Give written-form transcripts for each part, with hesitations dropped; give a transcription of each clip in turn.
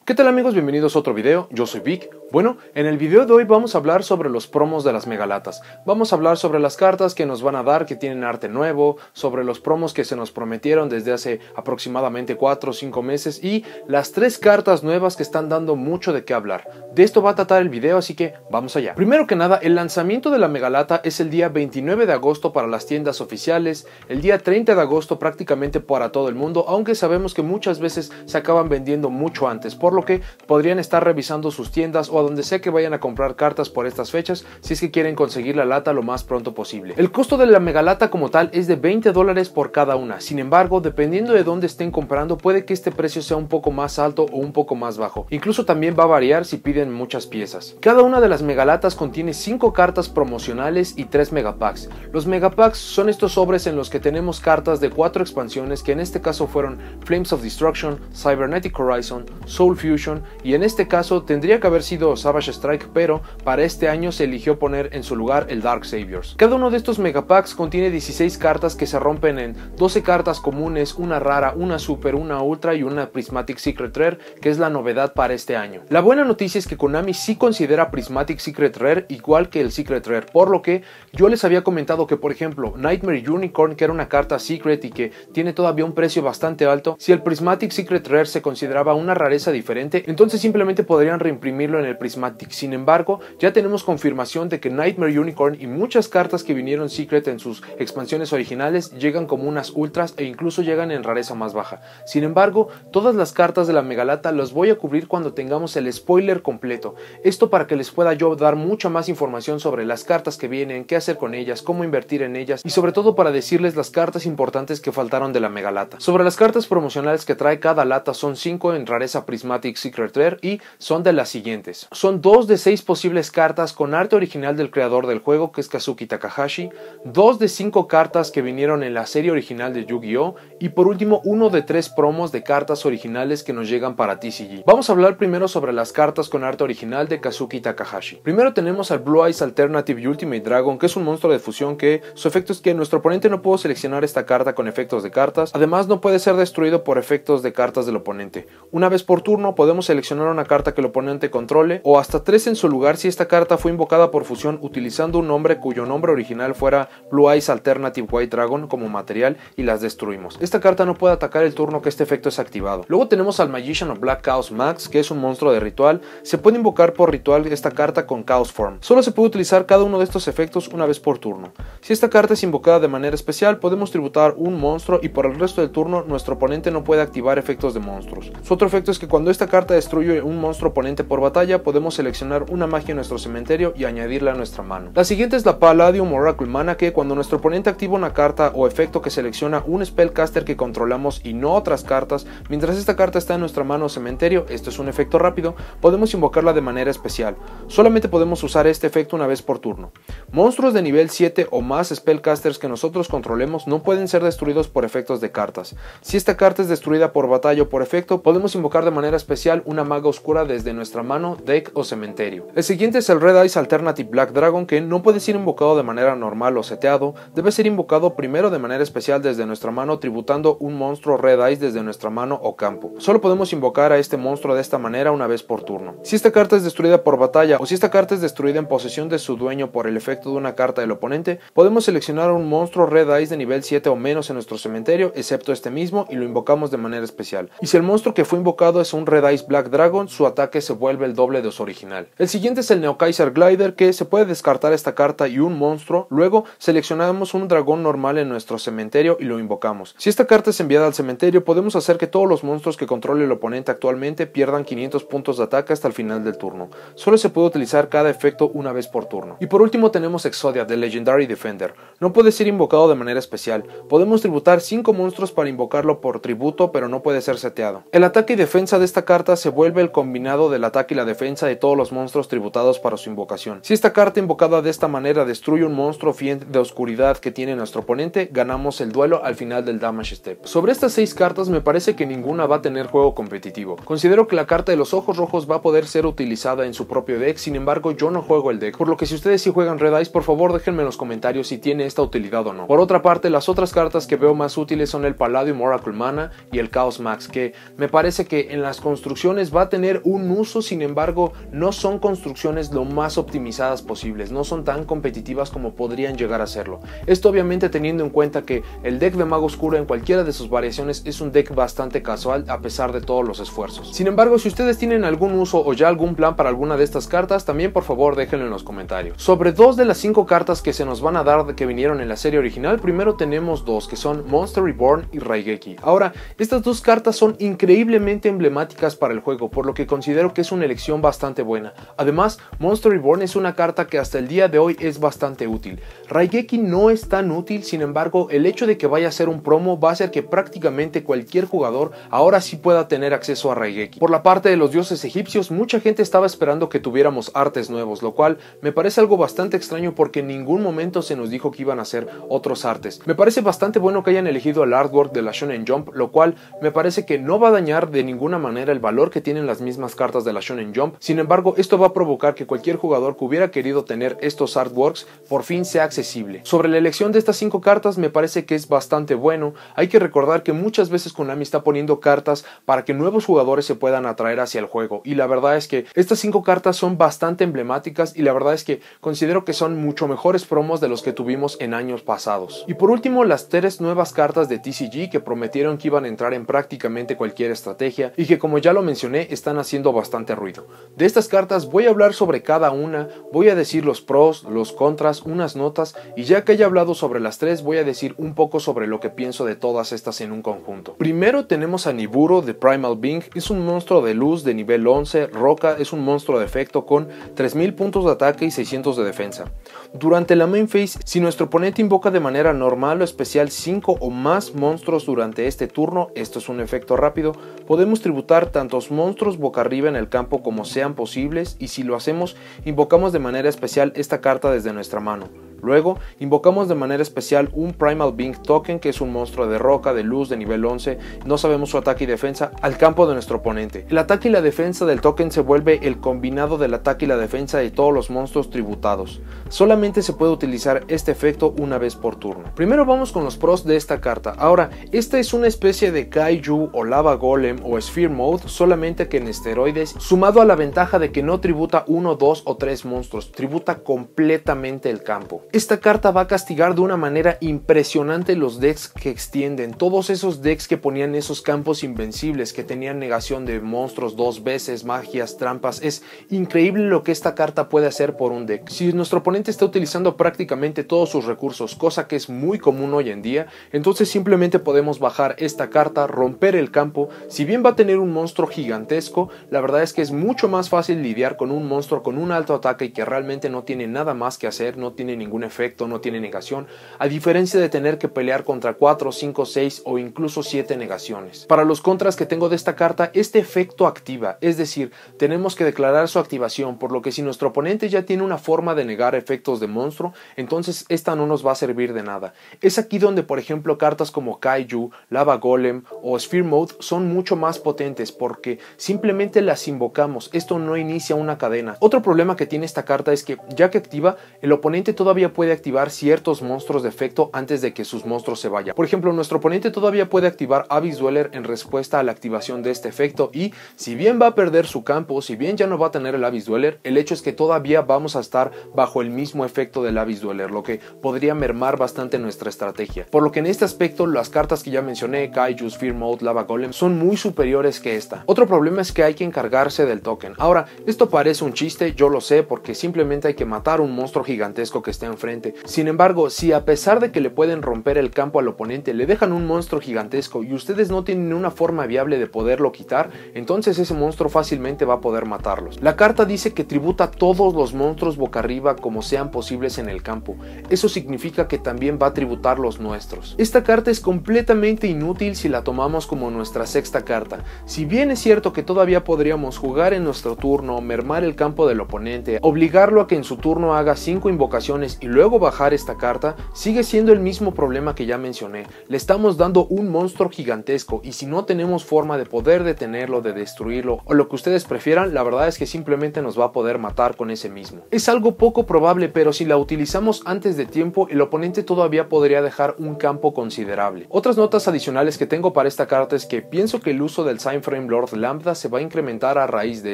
¿Qué tal amigos? Bienvenidos a otro video, yo soy Vic. Bueno, en el video de hoy vamos a hablar sobre los promos de las megalatas. Vamos a hablar sobre las cartas que nos van a dar que tienen arte nuevo, sobre los promos que se nos prometieron desde hace aproximadamente 4 o 5 meses y las 3 cartas nuevas que están dando mucho de qué hablar. De esto va a tratar el video, así que vamos allá. Primero que nada, el lanzamiento de la megalata es el día 29 de agosto para las tiendas oficiales, el día 30 de agosto prácticamente para todo el mundo, aunque sabemos que muchas veces se acaban vendiendo mucho antes, por lo que podrían estar revisando sus tiendas o a donde sea que vayan a comprar cartas por estas fechas si es que quieren conseguir la lata lo más pronto posible. El costo de la megalata como tal es de $20 por cada una. Sin embargo, dependiendo de dónde estén comprando, puede que este precio sea un poco más alto o un poco más bajo. Incluso también va a variar si piden muchas piezas. Cada una de las megalatas contiene 5 cartas promocionales y 3 megapacks. Los megapacks son estos sobres en los que tenemos cartas de 4 expansiones que en este caso fueron Flames of Destruction, Cybernetic Horizon, Soul Fusion y en este caso tendría que haber sido Savage Strike, pero para este año se eligió poner en su lugar el Dark Saviors. Cada uno de estos megapacks contiene 16 cartas que se rompen en 12 cartas comunes, una rara, una super, una ultra y una Prismatic Secret Rare, que es la novedad para este año. La buena noticia es que Konami sí considera Prismatic Secret Rare igual que el Secret Rare, por lo que yo les había comentado que por ejemplo Nightmare Unicorn, que era una carta Secret y que tiene todavía un precio bastante alto, si el Prismatic Secret Rare se consideraba una rareza diferente, entonces simplemente podrían reimprimirlo en el Prismatic. Sin embargo, ya tenemos confirmación de que Nightmare Unicorn y muchas cartas que vinieron Secret en sus expansiones originales llegan como unas ultras e incluso llegan en rareza más baja. Sin embargo, todas las cartas de la megalata los voy a cubrir cuando tengamos el spoiler completo. Esto para que les pueda yo dar mucha más información sobre las cartas que vienen, qué hacer con ellas, cómo invertir en ellas y sobre todo para decirles las cartas importantes que faltaron de la megalata. Sobre las cartas promocionales que trae cada lata, son 5 en rareza Prismatic Secret Rare y son de las siguientes. Son 2 de 6 posibles cartas con arte original del creador del juego, que es Kazuki Takahashi, 2 de 5 cartas que vinieron en la serie original de Yu-Gi-Oh! Y por último 1 de 3 promos de cartas originales que nos llegan para TCG. Vamos a hablar primero sobre las cartas con arte original de Kazuki Takahashi. Primero tenemos al Blue Eyes Alternative Ultimate Dragon, que es un monstruo de fusión que su efecto es que nuestro oponente no puede seleccionar esta carta con efectos de cartas, además no puede ser destruido por efectos de cartas del oponente. Una vez por turno podemos seleccionar una carta que el oponente controle o hasta 3 en su lugar si esta carta fue invocada por fusión utilizando un nombre cuyo nombre original fuera Blue Eyes Alternative White Dragon como material y las destruimos. Esta carta no puede atacar el turno que este efecto es activado. Luego tenemos al Magician of Black Chaos Max, que es un monstruo de ritual. Se puede invocar por ritual esta carta con Chaos Form. Solo se puede utilizar cada uno de estos efectos una vez por turno. Si esta carta es invocada de manera especial, podemos tributar un monstruo y por el resto del turno nuestro oponente no puede activar efectos de monstruos. Su otro efecto es que cuando esta carta destruye un monstruo oponente por batalla, podemos seleccionar una magia en nuestro cementerio y añadirla a nuestra mano. La siguiente es la Palladium Oracle Mana, que cuando nuestro oponente activa una carta o efecto que selecciona un spellcaster que controlamos y no otras cartas, mientras esta carta está en nuestra mano o cementerio, esto es un efecto rápido, podemos invocarla de manera especial. Solamente podemos usar este efecto una vez por turno. Monstruos de nivel 7 o más spellcasters que nosotros controlemos no pueden ser destruidos por efectos de cartas. Si esta carta es destruida por batalla o por efecto, podemos invocar de manera especial una maga oscura desde nuestra mano, deck o cementerio. El siguiente es el Red Eyes Alternative Black Dragon, que no puede ser invocado de manera normal o seteado, debe ser invocado primero de manera especial desde nuestra mano tributando un monstruo Red Eyes desde nuestra mano o campo. Solo podemos invocar a este monstruo de esta manera una vez por turno. Si esta carta es destruida por batalla o si esta carta es destruida en posesión de su dueño por el efecto de una carta del oponente, podemos seleccionar un monstruo Red Eyes de nivel 7 o menos en nuestro cementerio, excepto este mismo, y lo invocamos de manera especial. Y si el monstruo que fue invocado es un Red Eyes Black Dragon, su ataque se vuelve el doble de su original. El siguiente es el Neokaiser Glider, que se puede descartar esta carta y un monstruo, luego seleccionamos un dragón normal en nuestro cementerio y lo invocamos. Si esta carta es enviada al cementerio, podemos hacer que todos los monstruos que controle el oponente actualmente pierdan 500 puntos de ataque hasta el final del turno. Solo se puede utilizar cada efecto una vez por turno. Y por último tenemos Exodia, The Legendary Defender. No puede ser invocado de manera especial. Podemos tributar 5 monstruos para invocarlo por tributo, pero no puede ser seteado. El ataque y defensa de esta carta se vuelve el combinado del ataque y la defensa de todos los monstruos tributados para su invocación. Si esta carta invocada de esta manera destruye un monstruo fiend de oscuridad que tiene nuestro oponente, ganamos el duelo al final del Damage Step. Sobre estas 6 cartas me parece que ninguna va a tener juego competitivo. Considero que la carta de los ojos rojos va a poder ser utilizada en su propio deck, sin embargo yo no juego el deck, por lo que si ustedes sí juegan Red Eyes, por favor déjenme en los comentarios si tiene esta utilidad o no. Por otra parte, las otras cartas que veo más útiles son el Palladium Oracle Mana y el Chaos Max, que me parece que en las construcciones va a tener un uso, sin embargo no son construcciones lo más optimizadas posibles, no son tan competitivas como podrían llegar a serlo. Esto obviamente teniendo en cuenta que el deck de Mago Oscuro en cualquiera de sus variaciones es un deck bastante casual a pesar de todos los esfuerzos. Sin embargo, si ustedes tienen algún uso o ya algún plan para alguna de estas cartas, también por favor déjenlo en los comentarios. Sobre 2 de las 5 cartas que se nos van a dar que vinieron en la serie original, primero tenemos 2 que son Monster Reborn y Raigeki. Ahora, estas 2 cartas son increíblemente emblemáticas para el juego, por lo que considero que es una elección bastante buena. Además, Monster Reborn es una carta que hasta el día de hoy es bastante útil. Raigeki no es tan útil, sin embargo, el hecho de que vaya a ser un promo va a hacer que prácticamente cualquier jugador ahora sí pueda tener acceso a Raigeki. Por la parte de los dioses egipcios, mucha gente estaba esperando que tuviéramos artes nuevos, lo cual me parece algo bastante extraño porque en ningún momento se nos dijo que iban a ser otros artes. Me parece bastante bueno que hayan elegido el artwork de la Shonen Jump, lo cual me parece que no va a dañar de ninguna manera el valor que tienen las mismas cartas de la Shonen Jump. Sin embargo, esto va a provocar que cualquier jugador que hubiera querido tener estos artworks por fin sea accesible. Sobre la elección de estas 5 cartas me parece que es bastante bueno. Hay que recordar que muchas veces Konami está poniendo cartas para que nuevos jugadores se puedan atraer hacia el juego, y la verdad es que estas 5 cartas son bastante emblemáticas y la verdad es que considero que son mucho mejores promos de los que tuvimos en años pasados. Y por último, las 3 nuevas cartas de TCG que prometieron que iban a entrar en prácticamente cualquier estrategia y que, como ya lo mencioné, están haciendo bastante ruido. De estas cartas voy a hablar sobre cada una, voy a decir los pros, los contras, unas notas, y ya que haya hablado sobre las 3 voy a decir un poco sobre lo que pienso de todas estas en un conjunto. Primero tenemos a Niburo de Primal Being. Es un monstruo de luz de nivel 11, roca, es un monstruo de efecto con 3000 puntos de ataque y 600 de defensa. Durante la main phase, si nuestro oponente invoca de manera normal o especial 5 o más monstruos durante este turno, esto es un efecto rápido, podemos tributar tantos monstruos boca arriba en el campo como sean posibles, y si lo hacemos, invocamos de manera especial esta carta desde nuestra mano. Luego, invocamos de manera especial un Primal Being Token, que es un monstruo de roca, de luz, de nivel 11, no sabemos su ataque y defensa, al campo de nuestro oponente. El ataque y la defensa del token se vuelve el combinado del ataque y la defensa de todos los monstruos tributados. Solamente se puede utilizar este efecto una vez por turno. Primero vamos con los pros de esta carta. Ahora, esta es una especie de Kaiju o Lava Golem o Sphere Mode, solamente que en esteroides, sumado a la ventaja de que no tributa 1, 2 o 3 monstruos, tributa completamente el campo. Esta carta va a castigar de una manera impresionante los decks que extienden, todos esos decks que ponían esos campos invencibles, que tenían negación de monstruos 2 veces, magias, trampas. Es increíble lo que esta carta puede hacer por un deck. Si nuestro oponente está utilizando prácticamente todos sus recursos, cosa que es muy común hoy en día, entonces simplemente podemos bajar esta carta, romper el campo. Si bien va a tener un monstruo gigantesco, la verdad es que es mucho más fácil lidiar con un monstruo con un alto ataque y que realmente no tiene nada más que hacer, no tiene ningún efecto, no tiene negación, a diferencia de tener que pelear contra 4, 5, 6 o incluso 7 negaciones. Para los contras que tengo de esta carta, este efecto activa, es decir, tenemos que declarar su activación, por lo que si nuestro oponente ya tiene una forma de negar efectos de monstruo, entonces esta no nos va a servir de nada. Es aquí donde, por ejemplo, cartas como Kaiju, Lava Golem o Sphere Mode son mucho más potentes, porque simplemente las invocamos, esto no inicia una cadena. Otro problema que tiene esta carta es que, ya que activa, el oponente todavía puede activar ciertos monstruos de efecto antes de que sus monstruos se vayan. Por ejemplo, nuestro oponente todavía puede activar Abyss Dweller en respuesta a la activación de este efecto, y si bien va a perder su campo, si bien ya no va a tener el Abyss Dweller, el hecho es que todavía vamos a estar bajo el mismo efecto del Abyss Dweller, lo que podría mermar bastante nuestra estrategia. Por lo que en este aspecto, las cartas que ya mencioné, Kaiju, Sphere Mode, Lava Golem, son muy superiores que esta. Otro problema es que hay que encargarse del token. Ahora, esto parece un chiste, yo lo sé, porque simplemente hay que matar un monstruo gigantesco que esté enfrente. Sin embargo, si a pesar de que le pueden romper el campo al oponente, le dejan un monstruo gigantesco y ustedes no tienen una forma viable de poderlo quitar, entonces ese monstruo fácilmente va a poder matarlos. La carta dice que tributa todos los monstruos boca arriba como sean posibles en el campo. Eso significa que también va a tributar los nuestros. Esta carta es completamente inútil si la tomamos como nuestra sexta carta. Si bien es cierto que todavía podríamos jugar en nuestro turno, mermar el campo del oponente, obligarlo a que en su turno haga 5 invocaciones y luego bajar esta carta, sigue siendo el mismo problema que ya mencioné. Le estamos dando un monstruo gigantesco y si no tenemos forma de poder detenerlo, de destruirlo o lo que ustedes prefieran, la verdad es que simplemente nos va a poder matar con ese mismo. Es algo poco probable, pero si la utilizamos antes de tiempo, el oponente todavía podría dejar un campo considerable. Otras notas adicionales que tengo para esta carta es que pienso que el uso del Sign-Frame Lord Lambda se va a incrementar a raíz de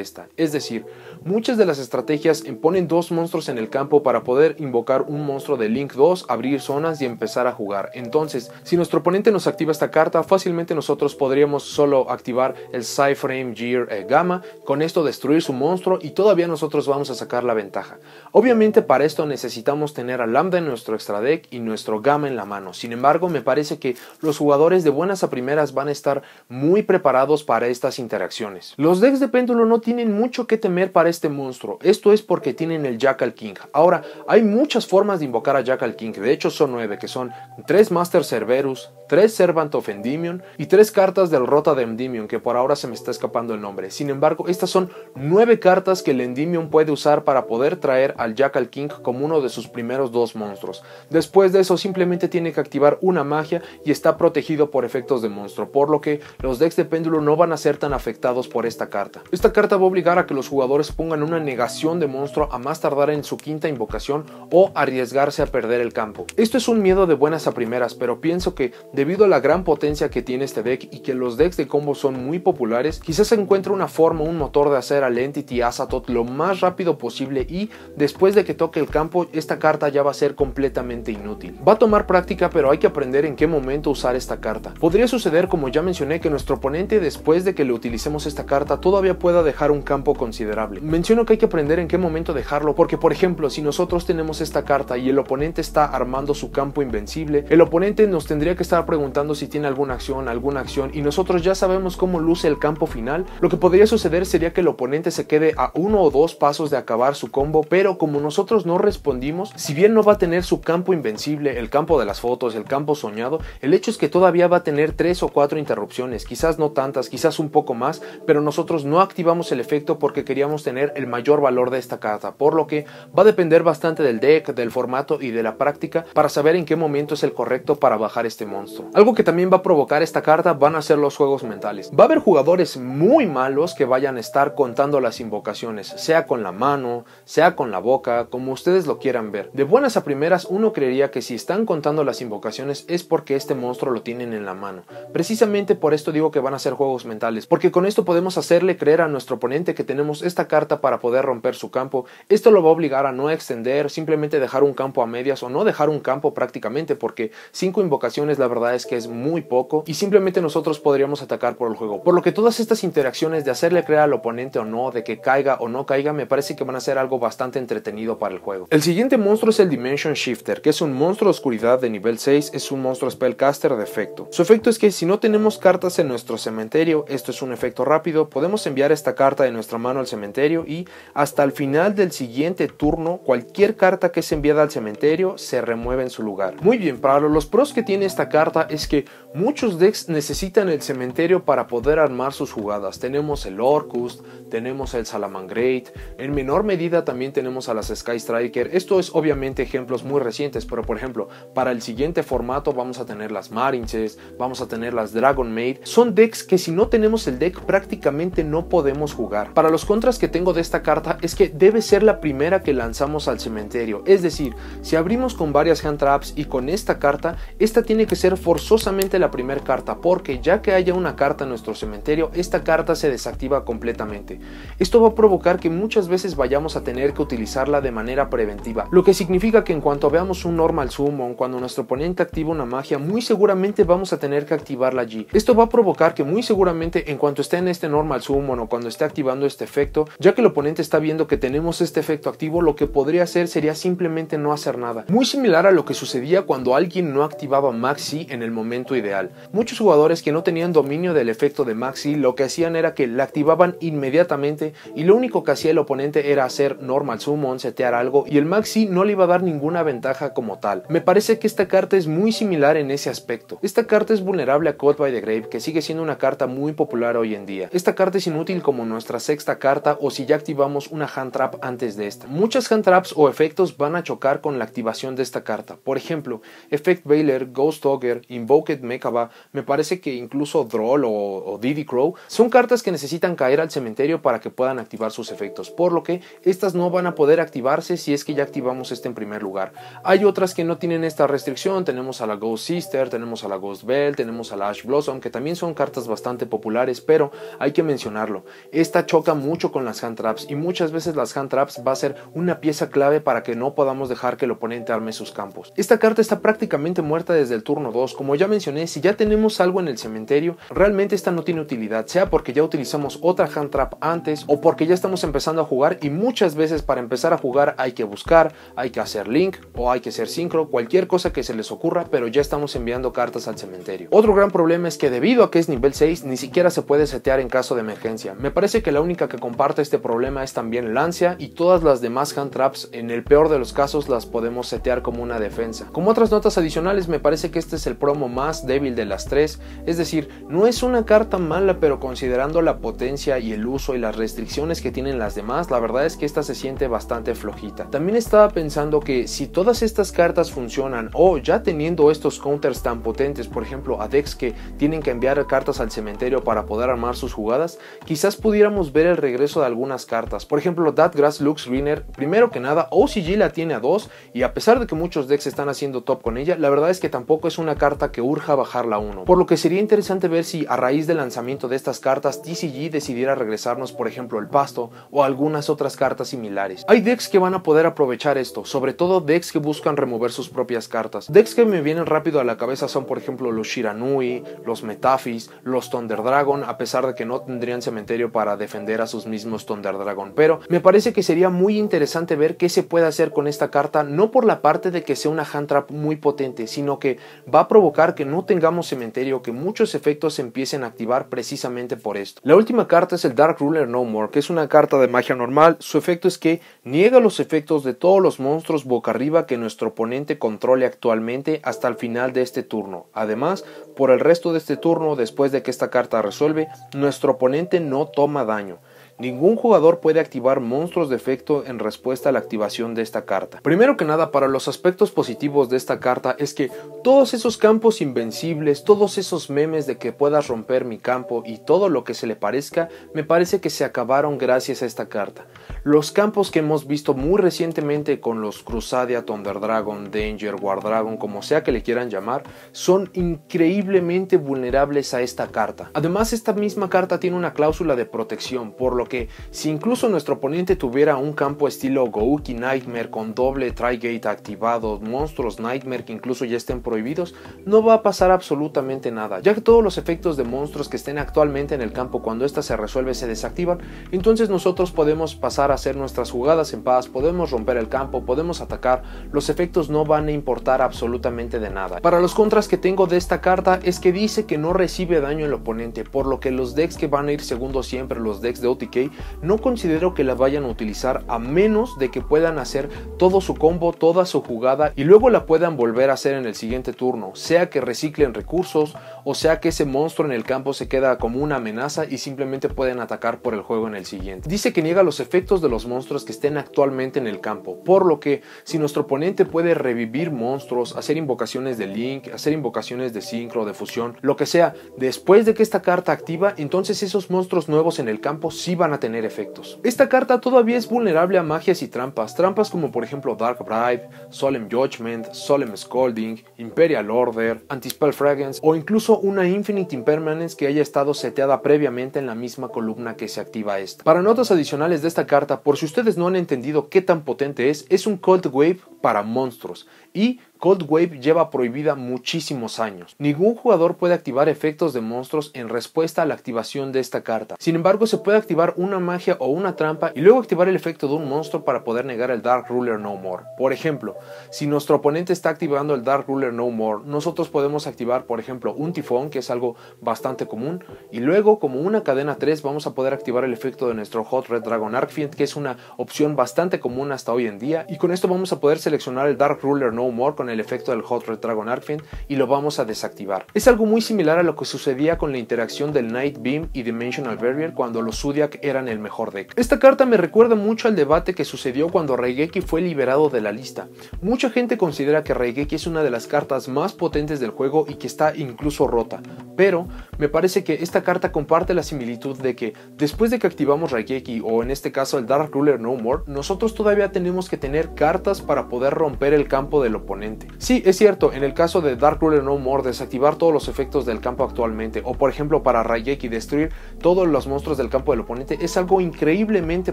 esta. Es decir, muchas de las estrategias ponen dos monstruos en el campo para poder invocar un monstruo de Link 2, abrir zonas y empezar a jugar. Entonces, si nuestro oponente nos activa esta carta, fácilmente nosotros podríamos solo activar el Sign-Frame Gear Gamma, con esto destruir su monstruo y todavía nosotros vamos a sacar la ventaja. Obviamente para esto necesitamos tener a Lambda en nuestro extra deck y nuestro Gamma en la mano. Sin embargo, me parece que los jugadores de buenas a primeras van a estar muy preparados para estas interacciones. Los decks de péndulo no tienen mucho que temer para este monstruo. Esto es porque tienen el Jackal King. Ahora, hay muchas formas de invocar a Jackal King. De hecho son 9, que son 3 Master Cerberus, 3 Servant of Endymion y 3 cartas del Rota de Endymion, que por ahora se me está escapando el nombre. Sin embargo, estas son 9 cartas que el Endymion puede usar para poder traer al Jackal King como uno de sus primeros 2 monstruos. Después de eso simplemente tiene que activar una magia y está protegido por efectos de monstruo, por lo que los decks de péndulo no van a ser tan afectados por esta carta. Esta carta va a obligar a que los jugadores pongan una negación de monstruo a más tardar en su quinta invocación o arriesgarse a perder el campo. Esto es un miedo de buenas a primeras, pero pienso que debido a la gran potencia que tiene este deck y que los decks de combo son muy populares, quizás se encuentre una forma, un motor de hacer al Entity Azathoth lo más rápido posible y después de que toque el campo, esta carta ya va a ser completamente inútil. Va a tomar práctica, pero hay que aprender en qué momento usar esta carta. Podría suceder, como ya mencioné, que nuestro oponente después de que le utilicemos esta carta todavía pueda dejar un campo considerable. Menciono que hay que aprender en qué momento dejarlo porque, por ejemplo, si nosotros tenemos esta carta y el oponente está armando su campo invencible, el oponente nos tendría que estar preguntando si tiene alguna acción y nosotros ya sabemos cómo luce el campo final. Lo que podría suceder sería que el oponente se quede a 1 o 2 pasos de acabar su combo, pero como nosotros no respondimos, si bien no va a tener su campo invencible, el campo de las fotos, el campo soñado, el hecho es que todavía va a tener 3 o 4 interrupciones, quizás no tantas, quizás un poco más, pero nosotros no activamos el efecto porque queríamos tener el mayor valor de esta carta, por lo que va a depender bastante del deck, del formato y de la práctica para saber en qué momento es el correcto para bajar este monstruo. Algo que también va a provocar esta carta van a ser los juegos mentales. Va a haber jugadores muy malos que vayan a estar contando las invocaciones, sea con la mano, sea con la boca, como ustedes lo quieran ver. De buenas a primeras uno creería que si están contando las invocaciones es porque este monstruo lo tienen en la mano. Precisamente por esto digo que van a ser juegos mentales, porque con esto podemos hacerle creer a nuestro oponente que tenemos esta carta para poder romper su campo. Esto lo va a obligar a no extender, simplemente dejar un campo a medias o no dejar un campo prácticamente, porque 5 invocaciones la verdad es que es muy poco y simplemente nosotros podríamos atacar por el juego. Por lo que todas estas interacciones de hacerle creer al oponente o no, de que caiga o no caiga, me parece que van a ser algo bastante entretenido para el juego. El siguiente monstruo es el Dimension Shifter, que es un monstruo de oscuridad de nivel 6, es un monstruo Spellcaster de efecto. Su efecto es que si no tenemos cartas en nuestro cementerio, esto es un efecto rápido, podemos enviar esta carta de nuestra mano al cementerio y hasta el final del siguiente turno, cualquier carta que es enviada al cementerio se remueve en su lugar. Muy bien, para los pros que tiene esta carta es que muchos decks necesitan el cementerio para poder armar sus jugadas. Tenemos el Orcust, tenemos el Salamangreat, en menor medida también tenemos a las Sky Striker. Esto es obviamente ejemplos muy recientes, pero por ejemplo, para el siguiente formato vamos a tener las Marinces, vamos a tener las Dragon Maid. Son decks que si no tenemos el deck prácticamente no podemos jugar. Para los contras que tengo de esta carta es que debe ser la primera que lanzamos al cementerio. Es decir, si abrimos con varias hand traps y con esta carta, esta tiene que ser forzosamente la primera carta, porque ya que haya una carta en nuestro cementerio, esta carta se desactiva completamente. Esto va a provocar que muchas veces vayamos a tener que utilizarla de manera preventiva, lo que significa que en cuanto veamos un Normal Summon, cuando nuestro oponente activa una magia, muy seguramente vamos a tener que activarla allí. Esto va a provocar que muy seguramente en cuanto esté en este Normal Summon o cuando esté activando este efecto, ya que el oponente está viendo que tenemos este efecto activo, lo que podría hacer sería simplemente no hacer nada. Muy similar a lo que sucedía cuando alguien no activaba Maxi en el momento ideal. Muchos jugadores que no tenían dominio del efecto de Maxi lo que hacían era que la activaban inmediatamente y lo único que hacía el oponente era hacer Normal Summon, setear algo y el Maxi no le iba a dar ninguna ventaja como tal. Me parece que esta carta es muy similar en ese aspecto. Esta carta es vulnerable a Caught by the Grave, que sigue siendo una carta muy popular hoy en día. Esta carta es inútil como nuestra sexta carta o si ya activamos una hand trap antes de esta. Muchas hand traps o efectos van a a chocar con la activación de esta carta. Por ejemplo, Effect Veiler, Ghost Ogre, Invoked Mechaba, me parece que incluso Droll o Diddy Crow son cartas que necesitan caer al cementerio para que puedan activar sus efectos, por lo que estas no van a poder activarse si es que ya activamos este en primer lugar. Hay otras que no tienen esta restricción, tenemos a la Ghost Sister, tenemos a la Ghost Belle, tenemos a la Ash Blossom, que también son cartas bastante populares, pero hay que mencionarlo, esta choca mucho con las hand traps y muchas veces las hand traps va a ser una pieza clave para que no podamos dejar que el oponente arme sus campos. Esta carta está prácticamente muerta desde el turno 2, como ya mencioné, si ya tenemos algo en el cementerio, realmente esta no tiene utilidad, sea porque ya utilizamos otra hand trap antes o porque ya estamos empezando a jugar y muchas veces para empezar a jugar hay que buscar, hay que hacer link o hay que hacer sincro, cualquier cosa que se les ocurra, pero ya estamos enviando cartas al cementerio. Otro gran problema es que debido a que es nivel 6, ni siquiera se puede setear en caso de emergencia. Me parece que la única que comparte este problema es también Lancia y todas las demás hand traps en el peor de los casos las podemos setear como una defensa. Como otras notas adicionales, me parece que este es el promo más débil de las tres, es decir, no es una carta mala, pero considerando la potencia y el uso y las restricciones que tienen las demás, la verdad es que esta se siente bastante flojita. También estaba pensando que si todas estas cartas funcionan o ya teniendo estos counters tan potentes, por ejemplo a decks que tienen que enviar cartas al cementerio para poder armar sus jugadas, quizás pudiéramos ver el regreso de algunas cartas. Por ejemplo, That Grass Looks Greener, primero que nada OCG la tiene a 2 y a pesar de que muchos decks están haciendo top con ella, la verdad es que tampoco es una carta que urja bajarla a 1, por lo que sería interesante ver si a raíz del lanzamiento de estas cartas TCG decidiera regresarnos por ejemplo el Pasto o algunas otras cartas similares. Hay decks que van a poder aprovechar esto, sobre todo decks que buscan remover sus propias cartas. Decks que me vienen rápido a la cabeza son por ejemplo los Shiranui, los Metaphys, los Thunder Dragon, a pesar de que no tendrían cementerio para defender a sus mismos Thunder Dragon, pero me parece que sería muy interesante ver qué se puede hacer con esta carta, no por la parte de que sea una hand trap muy potente, sino que va a provocar que no tengamos cementerio, que muchos efectos se empiecen a activar precisamente por esto. La última carta es el Dark Ruler No More, que es una carta de magia normal. Su efecto es que niega los efectos de todos los monstruos boca arriba que nuestro oponente controle actualmente hasta el final de este turno. Además, por el resto de este turno, después de que esta carta resuelve, nuestro oponente no toma daño. Ningún jugador puede activar monstruos de efecto en respuesta a la activación de esta carta. Primero que nada, para los aspectos positivos de esta carta es que todos esos campos invencibles, todos esos memes de que puedas romper mi campo y todo lo que se le parezca, me parece que se acabaron gracias a esta carta. Los campos que hemos visto muy recientemente con los Crusadia, Thunder Dragon, Danger, War Dragon, como sea que le quieran llamar, son increíblemente vulnerables a esta carta. Además, esta misma carta tiene una cláusula de protección, por lo que si incluso nuestro oponente tuviera un campo estilo Gouki Nightmare con doble Trigate activado, monstruos Nightmare que incluso ya estén prohibidos, no va a pasar absolutamente nada, ya que todos los efectos de monstruos que estén actualmente en el campo cuando ésta se resuelve se desactivan. Entonces nosotros podemos pasar a hacer nuestras jugadas en paz, podemos romper el campo, podemos atacar, los efectos no van a importar absolutamente de nada. Para los contras que tengo de esta carta es que dice que no recibe daño el oponente, por lo que los decks que van a ir segundo siempre, los decks de OTK, no considero que la vayan a utilizar a menos de que puedan hacer todo su combo, toda su jugada y luego la puedan volver a hacer en el siguiente turno, sea que reciclen recursos o sea que ese monstruo en el campo se queda como una amenaza y simplemente pueden atacar por el juego en el siguiente. Dice que niega los efectos de los monstruos que estén actualmente en el campo, por lo que si nuestro oponente puede revivir monstruos, hacer invocaciones de Link, hacer invocaciones de Sincro, de Fusión, lo que sea, después de que esta carta activa, entonces esos monstruos nuevos en el campo sí van a tener efectos. Esta carta todavía es vulnerable a magias y trampas como por ejemplo Dark Bribe, Solemn Judgment, Solemn Scolding, Imperial Order, Anti-Spell Fragrance o incluso una Infinite Impermanence que haya estado seteada previamente en la misma columna que se activa esta. Para notas adicionales de esta carta, por si ustedes no han entendido qué tan potente es un Cold Wave para monstruos y Cold Wave lleva prohibida muchísimos años. Ningún jugador puede activar efectos de monstruos en respuesta a la activación de esta carta. Sin embargo, se puede activar una magia o una trampa y luego activar el efecto de un monstruo para poder negar el Dark Ruler No More. Por ejemplo, si nuestro oponente está activando el Dark Ruler No More, nosotros podemos activar, por ejemplo, un tifón, que es algo bastante común, y luego, como una cadena 3, vamos a poder activar el efecto de nuestro Hot Red Dragon Arcfiend, que es una opción bastante común hasta hoy en día, y con esto vamos a poder seleccionar el Dark Ruler No More con el efecto del Hot Red Dragon Arcfiend y lo vamos a desactivar. Es algo muy similar a lo que sucedía con la interacción del Night Beam y Dimensional Barrier cuando los Zodiac eran el mejor deck. Esta carta me recuerda mucho al debate que sucedió cuando Raigeki fue liberado de la lista. Mucha gente considera que Raigeki es una de las cartas más potentes del juego y que está incluso rota, pero me parece que esta carta comparte la similitud de que después de que activamos Raigeki, o en este caso el Dark Ruler No More, nosotros todavía tenemos que tener cartas para poder romper el campo del oponente. Sí, es cierto, en el caso de Dark Ruler No More, desactivar todos los efectos del campo actualmente, o por ejemplo para Raigeki destruir todos los monstruos del campo del oponente, es algo increíblemente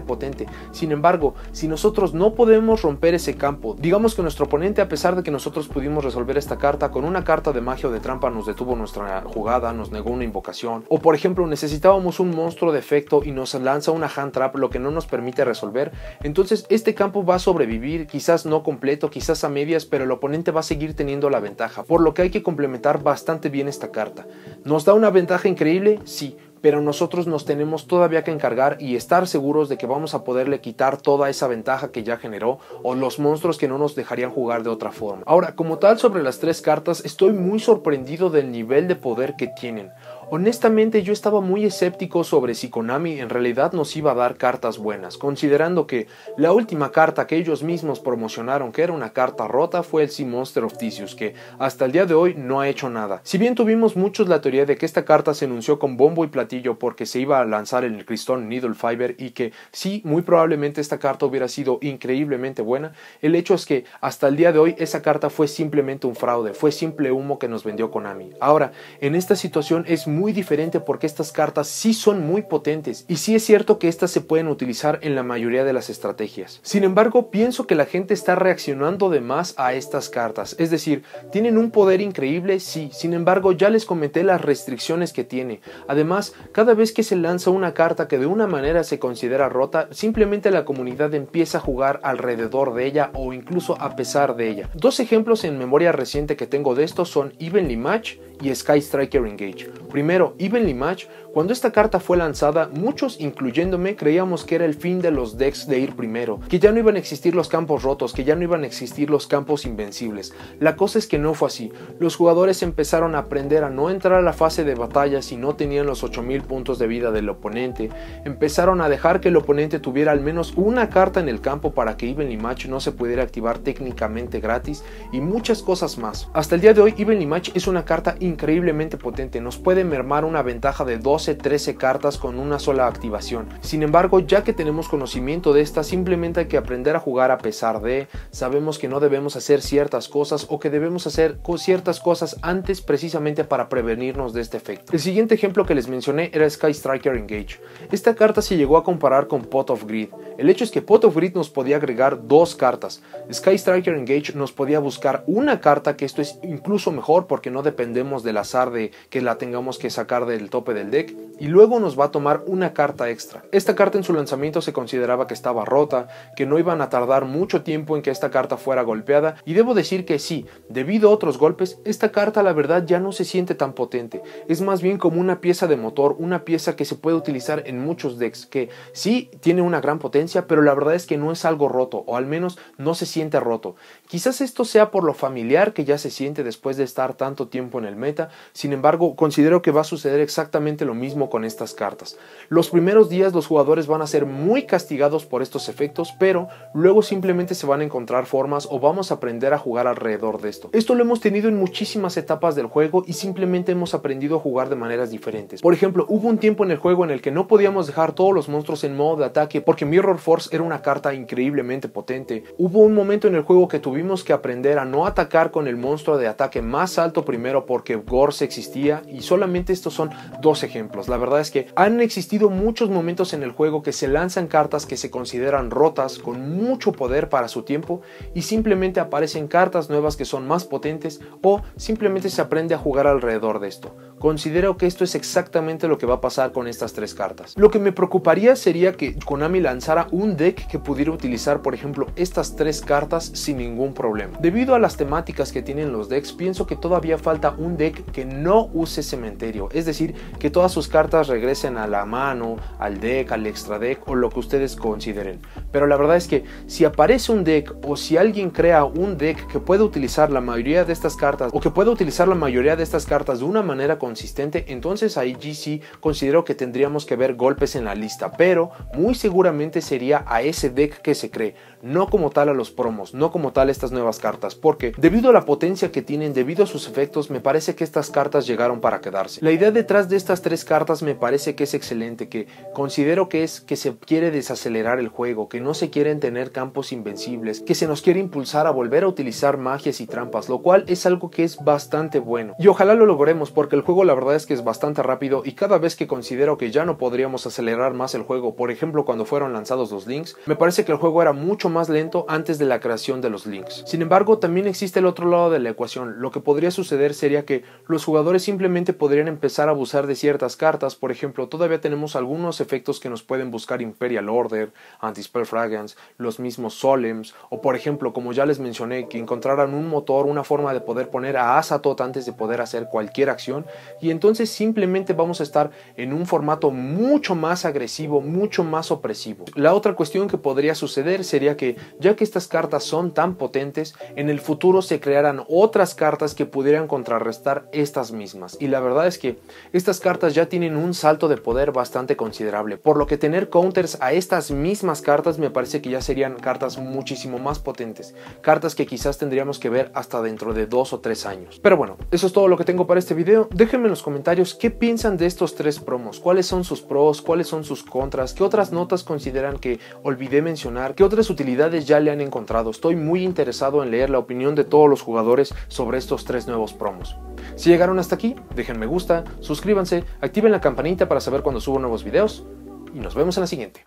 potente. Sin embargo, si nosotros no podemos romper ese campo, digamos que nuestro oponente, a pesar de que nosotros pudimos resolver esta carta con una carta de magia o de trampa, nos detuvo nuestra jugada, nos negó una invocación, o por ejemplo necesitábamos un monstruo de efecto y nos lanza una hand trap, lo que no nos permite resolver, entonces este campo va a sobrevivir, quizás no completo, quizás a medias, pero el oponente va a seguir teniendo la ventaja, por lo que hay que complementar bastante bien esta carta. ¿Nos da una ventaja increíble? Sí, pero nosotros nos tenemos todavía que encargar y estar seguros de que vamos a poderle quitar toda esa ventaja que ya generó o los monstruos que no nos dejarían jugar de otra forma. Ahora, como tal, sobre las tres cartas, estoy muy sorprendido del nivel de poder que tienen. Honestamente, yo estaba muy escéptico sobre si Konami en realidad nos iba a dar cartas buenas, considerando que la última carta que ellos mismos promocionaron, que era una carta rota, fue el Sea Monster of Theseus, que hasta el día de hoy no ha hecho nada. Si bien tuvimos muchos la teoría de que esta carta se anunció con bombo y platillo porque se iba a lanzar en el Crystron Needle Fiber y que sí, muy probablemente esta carta hubiera sido increíblemente buena, el hecho es que hasta el día de hoy esa carta fue simplemente un fraude, fue simple humo que nos vendió Konami. Ahora, en esta situación es muy diferente porque estas cartas sí son muy potentes y sí es cierto que estas se pueden utilizar en la mayoría de las estrategias. Sin embargo, pienso que la gente está reaccionando de más a estas cartas, es decir, tienen un poder increíble, sí, sin embargo ya les comenté las restricciones que tiene. Además, cada vez que se lanza una carta que de una manera se considera rota, simplemente la comunidad empieza a jugar alrededor de ella o incluso a pesar de ella. Dos ejemplos en memoria reciente que tengo de esto son Evenly Match y Sky Striker Engage. Primero, Evenly Match. Cuando esta carta fue lanzada, muchos, incluyéndome, creíamos que era el fin de los decks de ir primero, que ya no iban a existir los campos rotos, que ya no iban a existir los campos invencibles. La cosa es que no fue así. Los jugadores empezaron a aprender a no entrar a la fase de batalla si no tenían los 8000 puntos de vida del oponente, empezaron a dejar que el oponente tuviera al menos una carta en el campo para que Evenly Match no se pudiera activar técnicamente gratis y muchas cosas más. Hasta el día de hoy, Evenly Match es una carta increíblemente potente, nos puede mermar una ventaja de 12-13 cartas con una sola activación. Sin embargo, ya que tenemos conocimiento de esta, simplemente hay que aprender a jugar a pesar de, sabemos que no debemos hacer ciertas cosas o que debemos hacer ciertas cosas antes precisamente para prevenirnos de este efecto. El siguiente ejemplo que les mencioné era Sky Striker Engage. Esta carta se llegó a comparar con Pot of Greed. El hecho es que Pot of Greed nos podía agregar dos cartas. Sky Striker Engage nos podía buscar una carta, que esto es incluso mejor porque no dependemos del azar de que la tengamos que sacar del tope del deck, y luego nos va a tomar una carta extra. Esta carta en su lanzamiento se consideraba que estaba rota, que no iban a tardar mucho tiempo en que esta carta fuera golpeada, y debo decir que sí, debido a otros golpes, esta carta la verdad ya no se siente tan potente, es más bien como una pieza de motor, una pieza que se puede utilizar en muchos decks, que sí tiene una gran potencia, pero la verdad es que no es algo roto, o al menos no se siente roto. Quizás esto sea por lo familiar que ya se siente después de estar tanto tiempo en el meta, sin embargo considero que va a suceder exactamente lo mismo con estas cartas. Los primeros días los jugadores van a ser muy castigados por estos efectos, pero luego simplemente se van a encontrar formas o vamos a aprender a jugar alrededor de esto. Esto lo hemos tenido en muchísimas etapas del juego y simplemente hemos aprendido a jugar de maneras diferentes. Por ejemplo, hubo un tiempo en el juego en el que no podíamos dejar todos los monstruos en modo de ataque porque Mirror Force era una carta increíblemente potente. Hubo un momento en el juego que tuvimos que aprender a no atacar con el monstruo de ataque más alto primero porque Gorse existía, y solamente estos son dos ejemplos. La verdad es que han existido muchos momentos en el juego que se lanzan cartas que se consideran rotas con mucho poder para su tiempo y simplemente aparecen cartas nuevas que son más potentes o simplemente se aprende a jugar alrededor de esto. Considero que esto es exactamente lo que va a pasar con estas tres cartas. Lo que me preocuparía sería que Konami lanzara un deck que pudiera utilizar, por ejemplo, estas tres cartas sin ningún problema. Debido a las temáticas que tienen los decks, pienso que todavía falta un deck que no use cementerio, es decir, que todas sus cartas regresen a la mano, al deck, al extra deck o lo que ustedes consideren. Pero la verdad es que si aparece un deck o si alguien crea un deck que puede utilizar la mayoría de estas cartas o que puede utilizar la mayoría de estas cartas de una manera consistente, entonces ahí sí considero que tendríamos que ver golpes en la lista, pero muy seguramente sería a ese deck que se cree, no como tal a los promos, no como tal a estas nuevas cartas, porque debido a la potencia que tienen, debido a sus efectos, me parece que estas cartas llegaron para quedarse. La idea detrás de estas tres cartas me parece que es excelente, que considero que es que se quiere desacelerar el juego, que no se quieren tener campos invencibles, que se nos quiere impulsar a volver a utilizar magias y trampas, lo cual es algo que es bastante bueno. Y ojalá lo logremos, porque el juego la verdad es que es bastante rápido y cada vez que considero que ya no podríamos acelerar más el juego, por ejemplo cuando fueron lanzados los links, me parece que el juego era mucho más lento antes de la creación de los links. Sin embargo, también existe el otro lado de la ecuación. Lo que podría suceder sería que los jugadores simplemente podrían empezar a abusar de ciertas cartas. Por ejemplo, todavía tenemos algunos efectos que nos pueden buscar Imperial Order, Anti-Spell Fragrance, los mismos Solemns, o por ejemplo, como ya les mencioné, que encontraran un motor, una forma de poder poner a Azathoth antes de poder hacer cualquier acción, y entonces simplemente vamos a estar en un formato mucho más agresivo, mucho más opresivo. La otra cuestión que podría suceder sería que, ya que estas cartas son tan potentes, en el futuro se crearan otras cartas que pudieran contrarrestar estas mismas, y la verdad es que estas cartas ya tienen un salto de poder bastante considerable, por lo que tener counters a estas mismas cartas me parece que ya serían cartas muchísimo más potentes, cartas que quizás tendríamos que ver hasta dentro de 2 o 3 años. Pero bueno, eso es todo lo que tengo para este video. Déjenme en los comentarios qué piensan de estos tres promos, cuáles son sus pros, cuáles son sus contras, qué otras notas consideran que olvidé mencionar, qué otras utilidades ya le han encontrado. Estoy muy interesado en leer la opinión de todos los jugadores sobre estos tres nuevos promos. Si llegaron hasta aquí, dejen me gusta, suscríbanse, activen la campanita para saber cuando subo nuevos videos y nos vemos en la siguiente.